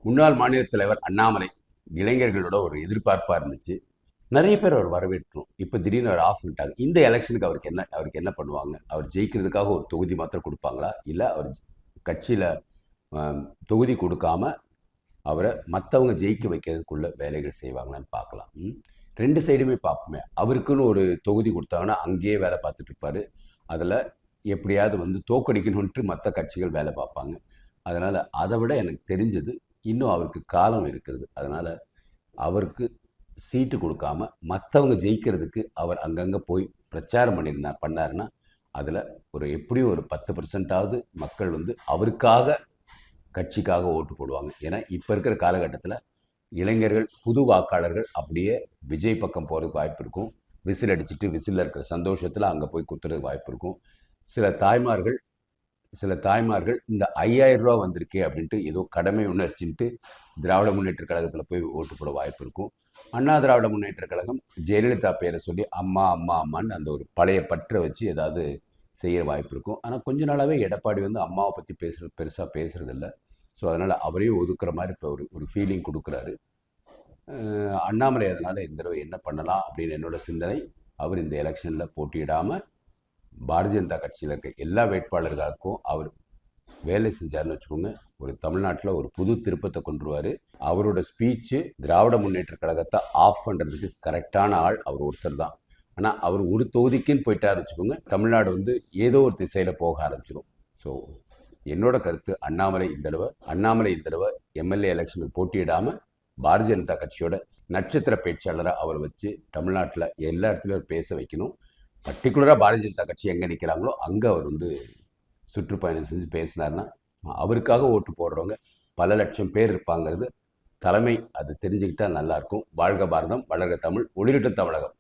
முன்னாள் மாநில தலைவர் அண்ணாமலை இளைஞர்களோட ஒரு எதிர்பார்ப்பாக இருந்துச்சு. நிறைய பேர் அவர் வரவேற்றோம். இப்போ திடீர்னு அவர் ஆஃப் பண்ணிட்டாங்க. இந்த எலெக்ஷனுக்கு அவருக்கு என்ன பண்ணுவாங்க? அவர் ஜெயிக்கிறதுக்காக ஒரு தொகுதி மாத்திரம் கொடுப்பாங்களா? இல்லை அவர் கட்சியில் தொகுதி கொடுக்காம அவரை மற்றவங்க ஜெயிக்க வைக்கிறதுக்குள்ள வேலைகள் செய்வாங்களான்னு பார்க்கலாம். ரெண்டு சைடுமே பார்ப்போமே. அவருக்குன்னு ஒரு தொகுதி கொடுத்தாங்கன்னா அங்கேயே வேலை பார்த்துட்டு இருப்பாரு. அதில் எப்படியாவது தோக்கடிக்கணுன்ட்டு மற்ற கட்சிகள் வேலை பார்ப்பாங்க. அதனால் அதை விட எனக்கு தெரிஞ்சது இன்னும் அவருக்கு காலம் இருக்கிறது. அதனால் அவருக்கு சீட்டு கொடுக்காம மற்றவங்க ஜெயிக்கிறதுக்கு அவர் அங்கங்கே போய் பிரச்சாரம் பண்ணாருன்னா அதில் எப்படியும் ஒரு 10% மக்கள் அவருக்காக கட்சிக்காக ஓட்டு போடுவாங்க. ஏன்னா இப்போ இருக்கிற காலகட்டத்தில் இளைஞர்கள் புது வாக்காளர்கள் அப்படியே விஜய் பக்கம் போகிறதுக்கு வாய்ப்பு இருக்கும். விசில் அடிச்சுட்டு விசிலில் இருக்கிற சந்தோஷத்தில் அங்கே போய் குத்துறதுக்கு வாய்ப்பு இருக்கும். சில தாய்மார்கள் இந்த 5000 ரூபா வந்திருக்கே அப்படின்ட்டு ஏதோ கடமை உணர்ச்சின்ட்டு திராவிட முன்னேற்ற கழகத்தில் போய் ஓட்டு போட வாய்ப்பு இருக்கும். அண்ணா திராவிட முன்னேற்ற கழகம் ஜெயலலிதா பேரை சொல்லி அம்மா அம்மா அம்மான்னு அந்த ஒரு பழைய பற்றை வச்சு ஏதாவது செய்கிற வாய்ப்பு இருக்கும். ஆனால் கொஞ்ச நாளாகவே எடப்பாடி அம்மாவை பற்றி பெருசாக பேசுகிறதில்ல. ஸோ அதனால் அவரையும் ஒதுக்குற மாதிரி இப்போ ஒரு ஃபீலிங் கொடுக்குறாரு அண்ணாமலை. அதனால் இந்த தடவை என்ன பண்ணலாம் அப்படின்னு என்னோட சிந்தனை, அவர் இந்த எலெக்ஷனில் போட்டியிடாமல் பாரதிய ஜனதா கட்சியில் இருக்க எல்லா வேட்பாளர்களுக்கும் அவர் வேலை செஞ்சார்னு வச்சுக்கோங்க, ஒரு தமிழ்நாட்டில் ஒரு புது திருப்பத்தை கொண்டுருவார். அவரோட ஸ்பீச்சு திராவிட முன்னேற்ற கழகத்தை ஆஃப் பண்ணுறதுக்கு கரெக்டான ஆள் அவர் ஒருத்தர் தான். ஆனால் அவர் ஒரு தொகுதிக்குன்னு போயிட்டார் வச்சுக்கோங்க, தமிழ்நாடு ஏதோ ஒரு திசையில் போக ஆரம்பிச்சிடும். ஸோ என்னோட கருத்து அண்ணாமலை இந்த தடவை எம்எல்ஏ எலெக்ஷனுக்கு போட்டியிடாமல் பாரதிய ஜனதா கட்சியோட நட்சத்திர பேச்சாளராக அவர் வச்சு தமிழ்நாட்டில் எல்லா இடத்துலையும் பேச வைக்கணும். பர்டிகுலராக பாரதிய ஜனதா கட்சி எங்கே நிற்கிறாங்களோ அங்கே அவர் சுற்றுப்பயணம் செஞ்சு பேசினார்னா அவருக்காக ஓட்டு போடுறவங்க பல லட்சம் பேர் இருப்பாங்கிறது தலைமை அது தெரிஞ்சுக்கிட்டால் நல்லாயிருக்கும். வாழ்க பாரதம், வளர்க தமிழ், ஒளிரட்டும் தமிழகம்.